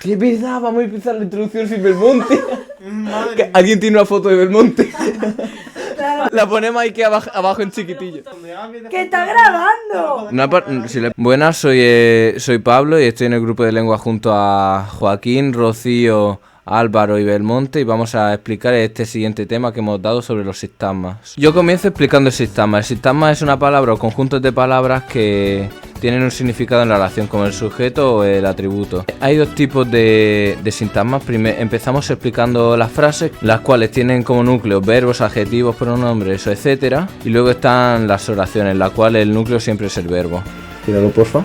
Sí, es verdad, vamos a empezar la introducción sin Belmonte. ¿Alguien tiene una foto de Belmonte? Claro. La ponemos aquí abajo en chiquitillo. ¡Que está grabando! Buenas, soy Pablo y estoy en el grupo de lengua junto a Joaquín, Rocío, Álvaro y Belmonte y vamos a explicar este siguiente tema que hemos dado sobre los sintagmas. Yo comienzo explicando el sintagma. El sintagma es una palabra o conjunto de palabras que tienen un significado en la relación con el sujeto o el atributo. Hay dos tipos de sintagmas. Empezamos explicando las frases, las cuales tienen como núcleo verbos, adjetivos, pronombres, etcétera. Y luego están las oraciones, en las cuales el núcleo siempre es el verbo. Tíralo, porfa.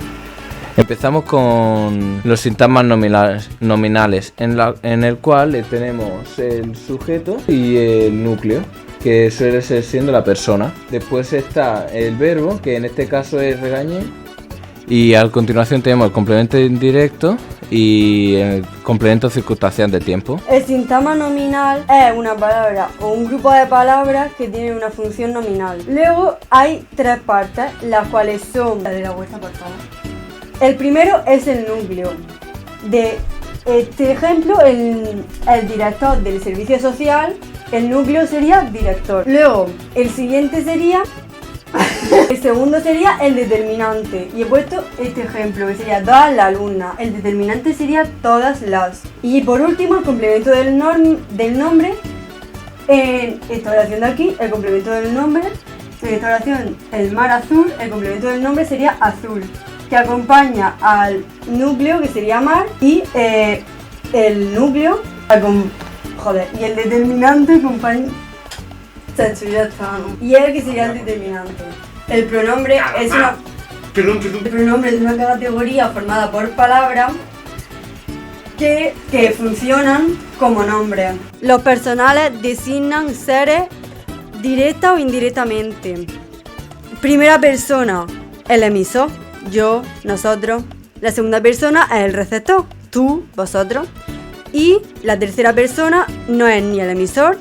Empezamos con los sintagmas nominales en el cual tenemos el sujeto y el núcleo, que suele ser siendo la persona. Después está el verbo, que en este caso es regañé. Y a continuación tenemos el complemento indirecto y el complemento circunstancial de tiempo. El sintagma nominal es una palabra o un grupo de palabras que tienen una función nominal. Luego hay tres partes, las cuales son... La de la vuelta, por favor. El primero es el núcleo. De este ejemplo, el director del servicio social, el núcleo sería director. Luego, el siguiente sería... El segundo sería el determinante. Y he puesto este ejemplo, que sería todas las alumnas. El determinante sería todas las. Y por último, el complemento del nombre. En esta oración de aquí, el complemento del nombre. En esta oración, el mar azul. El complemento del nombre sería azul, que acompaña al núcleo, que sería mar. Y el núcleo y el determinante acompaña... Y el que sería el determinante. El pronombre es una... El pronombre es una categoría formada por palabras que funcionan como nombres. Los personales designan seres directa o indirectamente. Primera persona, el emisor, yo, nosotros. La segunda persona es el receptor, tú, vosotros. Y la tercera persona no es ni el emisor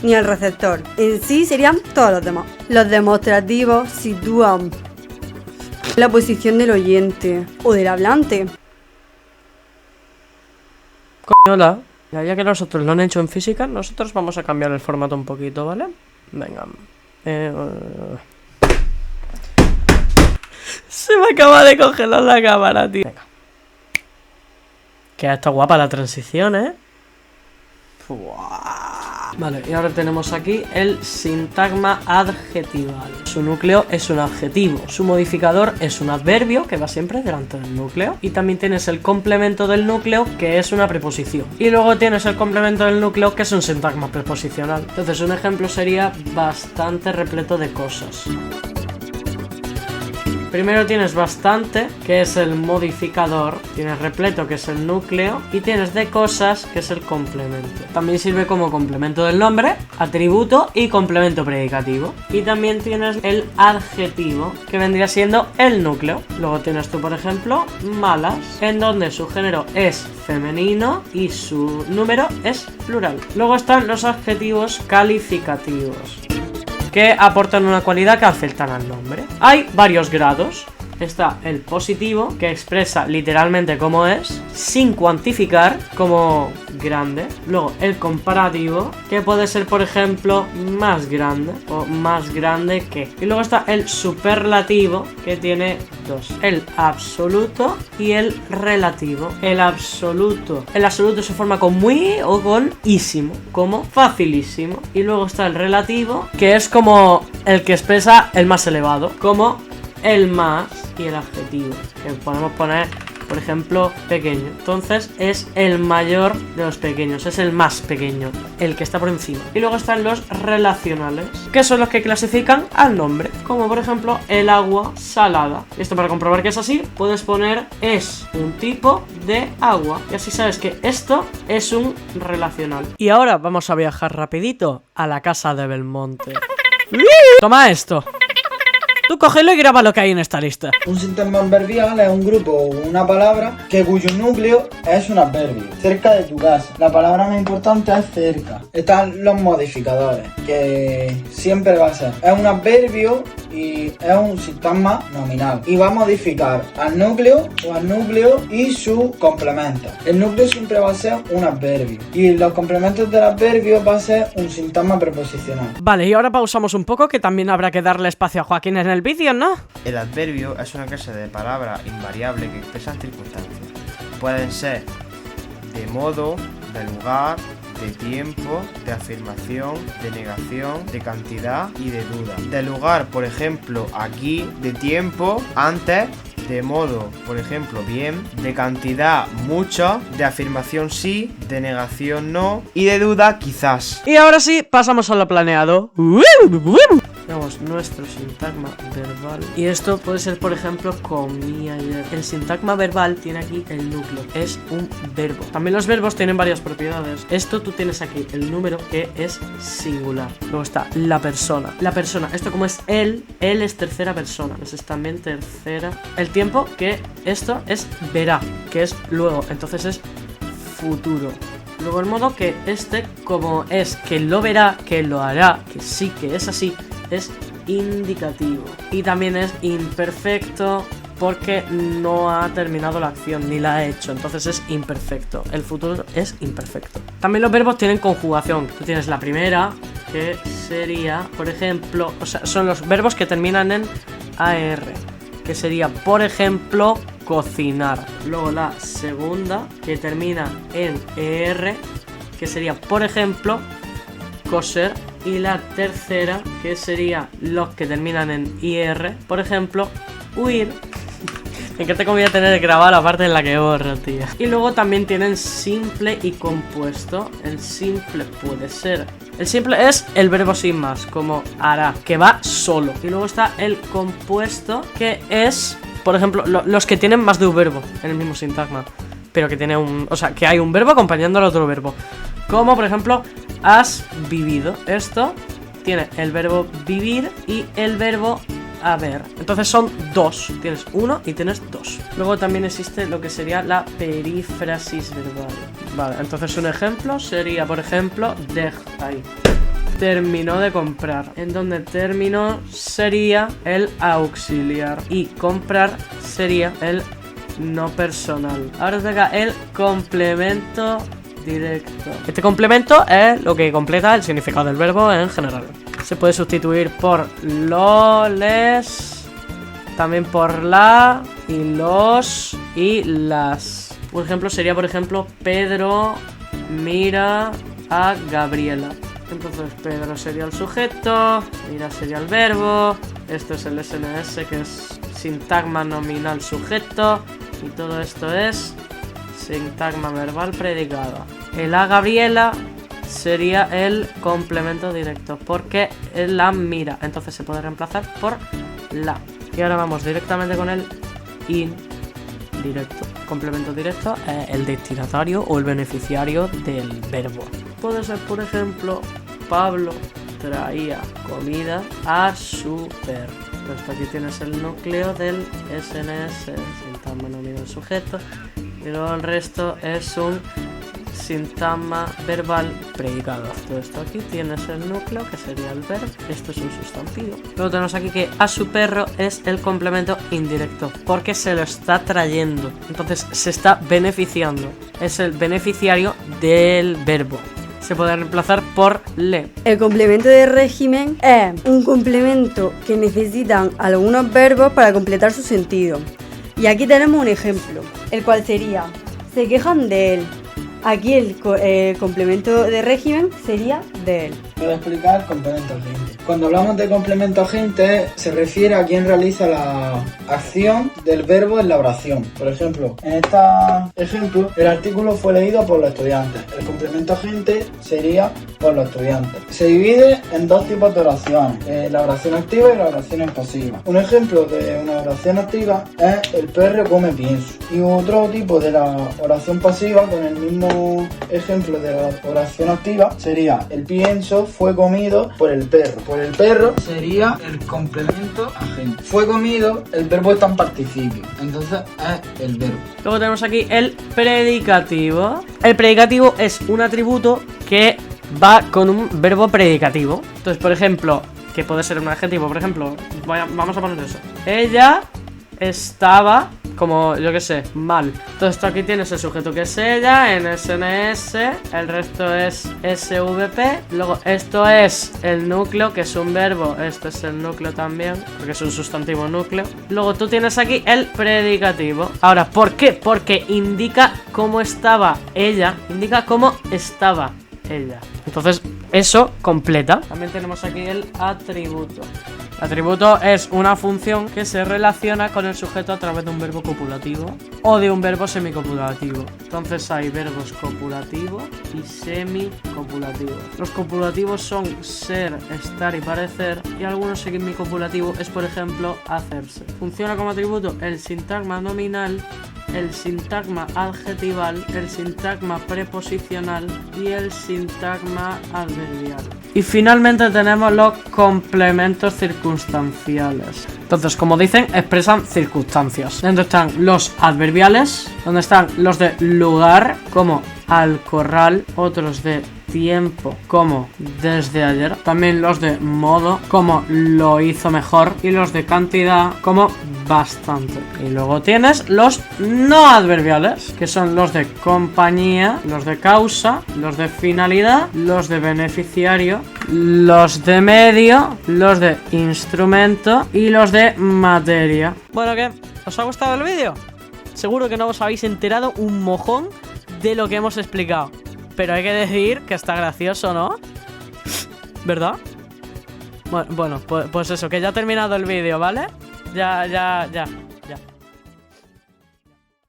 ni el receptor. En sí serían todos los demás. Los demostrativos sitúan la posición del oyente o del hablante. Hola, ya que nosotros lo han hecho en física, nosotros vamos a cambiar el formato un poquito, ¿vale? Venga. Se me acaba de congelar la cámara, tío. Venga. Que está guapa la transición, ¿eh? Vale, y ahora tenemos aquí el sintagma adjetival. Su núcleo es un adjetivo, su modificador es un adverbio que va siempre delante del núcleo. Y también tienes el complemento del núcleo, que es una preposición. Y luego tienes el complemento del núcleo, que es un sintagma preposicional. Entonces un ejemplo sería bastante repleto de cosas. Primero tienes bastante, que es el modificador, tienes repleto, que es el núcleo, y tienes de cosas, que es el complemento. También sirve como complemento del nombre, atributo y complemento predicativo. Y también tienes el adjetivo, que vendría siendo el núcleo. Luego tienes tú, por ejemplo, malas, en donde su género es femenino y su número es plural. Luego están los adjetivos calificativos, que aportan una cualidad que afectan al nombre. Hay varios grados. Está el positivo, que expresa literalmente cómo es, sin cuantificar, como grande. Luego el comparativo, que puede ser, por ejemplo, más grande o más grande que. Y luego está el superlativo, que tiene dos: el absoluto y el relativo. El absoluto se forma con muy o con ísimo, como facilísimo. Y luego está el relativo, que es como el que expresa el más elevado, como el más, y el adjetivo, que podemos poner, por ejemplo, pequeño. Entonces es el mayor de los pequeños, es el más pequeño, el que está por encima. Y luego están los relacionales, que son los que clasifican al nombre, como por ejemplo el agua salada. Esto, para comprobar que es así, puedes poner es un tipo de agua, y así sabes que esto es un relacional. Y ahora vamos a viajar rapidito a la casa de Belmonte. Toma esto. Tú cógelo y graba lo que hay en esta lista. Un sintagma adverbial es un grupo o una palabra cuyo núcleo es un adverbio. Cerca de tu casa. La palabra más importante es cerca. Están los modificadores, que siempre va a ser. Es un adverbio y es un sintagma nominal. Y va a modificar al núcleo o al núcleo y su complemento. El núcleo siempre va a ser un adverbio. Y los complementos del adverbio va a ser un sintagma preposicional. Vale, y ahora pausamos un poco, que también habrá que darle espacio a Joaquín en el vídeo, ¿no? El adverbio es una clase de palabra invariable que expresan circunstancias. Pueden ser de modo, de lugar, de tiempo, de afirmación, de negación, de cantidad y de duda. De lugar, por ejemplo, aquí, de tiempo, antes, de modo, por ejemplo, bien, de cantidad, mucho, de afirmación sí, de negación no y de duda quizás. Y ahora sí, pasamos a lo planeado. Veamos nuestro sintagma verbal. Y esto puede ser, por ejemplo, comí ayer. El sintagma verbal tiene aquí el núcleo. Es un verbo. También los verbos tienen varias propiedades. Esto tú tienes aquí el número, que es singular. Luego está la persona. La persona, esto como es él es tercera persona. Entonces es también tercera. El tiempo, que esto es verá, que es luego. Entonces es futuro. Luego el modo, que este, como es que lo verá, que lo hará, que sí que es así, es indicativo. Y también es imperfecto porque no ha terminado la acción ni la ha hecho, entonces es imperfecto. El futuro es imperfecto. También los verbos tienen conjugación. Tú tienes la primera, que sería, por ejemplo, o sea, son los verbos que terminan en AR, que sería, por ejemplo, cocinar. Luego la segunda, que termina en ER, que sería, por ejemplo, coser. Y la tercera, que sería los que terminan en IR, por ejemplo, huir. ¿En qué te conviene tener que grabar la parte en la que borro, tío? Y luego también tienen simple y compuesto. El simple puede ser... El simple es el verbo sin más, como hará, que va solo. Y luego está el compuesto, que es, por ejemplo, los que tienen más de un verbo en el mismo sintagma, pero que tiene un... O sea, que hay un verbo acompañando al otro verbo. Como, por ejemplo, has vivido. Esto tiene el verbo vivir y el verbo haber. Entonces son dos. Tienes uno y tienes dos. Luego también existe lo que sería la perífrasis verbal. Vale, entonces un ejemplo sería, por ejemplo, ahí. Terminó de comprar. En donde terminó sería el auxiliar. Y comprar sería el no personal. Ahora toca el complemento directo. Este complemento es lo que completa el significado del verbo en general. Se puede sustituir por lo, les, también por la, y los, y las. Por ejemplo, sería, por ejemplo, Pedro mira a Gabriela. Entonces Pedro sería el sujeto, mira sería el verbo, esto es el SNS, que es sintagma nominal sujeto, y todo esto es sintagma verbal predicado. El a Gabriela sería el complemento directo, porque es la mira, entonces se puede reemplazar por la. Y ahora vamos directamente con el indirecto. Complemento directo es el destinatario o el beneficiario del verbo. Puede ser, por ejemplo, Pablo traía comida a su perro. Entonces aquí tienes el núcleo del SNS, sintagma nominal sujeto, y luego el resto es un sintagma verbal predicado. Todo esto aquí tienes el núcleo, que sería el verbo. Esto es un sustantivo. Luego tenemos aquí que a su perro es el complemento indirecto, porque se lo está trayendo. Entonces se está beneficiando. Es el beneficiario del verbo. Se puede reemplazar por le. El complemento de régimen es un complemento que necesitan algunos verbos para completar su sentido. Y aquí tenemos un ejemplo, el cual sería: se quejan de él. Aquí el complemento de régimen sería de él. Voy a explicar complemento agente. Cuando hablamos de complemento agente, se refiere a quien realiza la acción del verbo en la oración. Por ejemplo, en este ejemplo, el artículo fue leído por los estudiantes. El complemento agente sería por los estudiantes. Se divide en dos tipos de oraciones: la oración activa y la oración pasiva. Un ejemplo de una oración activa es el perro come pienso. Y otro tipo de la oración pasiva, con el mismo ejemplo de la oración activa, sería el pienso fue comido por el perro. Por el perro sería el complemento agente. Fue comido, el verbo está en participio, entonces es el verbo. Luego tenemos aquí el predicativo. El predicativo es un atributo que va con un verbo predicativo. Entonces, por ejemplo, que puede ser un adjetivo, por ejemplo, vamos a poner eso. Ella estaba, como yo que sé, mal. Entonces tú aquí tienes el sujeto que es ella, en SNS, el resto es SVP. Luego esto es el núcleo, que es un verbo, esto es el núcleo también, porque es un sustantivo núcleo. Luego tú tienes aquí el predicativo. Ahora, ¿por qué? Porque indica cómo estaba ella, indica cómo estaba ella. Entonces eso completa. También tenemos aquí el atributo. Atributo es una función que se relaciona con el sujeto a través de un verbo copulativo o de un verbo semicopulativo. Entonces hay verbos copulativos y semicopulativos. Los copulativos son ser, estar y parecer, y algunos semicopulativos es, por ejemplo, hacerse. Funciona como atributo el sintagma nominal, el sintagma adjetival, el sintagma preposicional y el sintagma adverbial. Y finalmente tenemos los complementos circunstanciales. Entonces, como dicen, expresan circunstancias. Dentro están los adverbiales, donde están los de lugar, como al corral, otros de tiempo, como desde ayer, también los de modo, como lo hizo mejor, y los de cantidad, como bastante. Y luego tienes los no adverbiales, que son los de compañía, los de causa, los de finalidad, los de beneficiario, los de medio, los de instrumento y los de materia. Bueno, ¿qué? ¿Os ha gustado el vídeo? Seguro que no os habéis enterado un mojón de lo que hemos explicado, pero hay que decir que está gracioso, ¿no? ¿Verdad? Bueno, pues eso, que ya ha terminado el vídeo, ¿vale? Ya.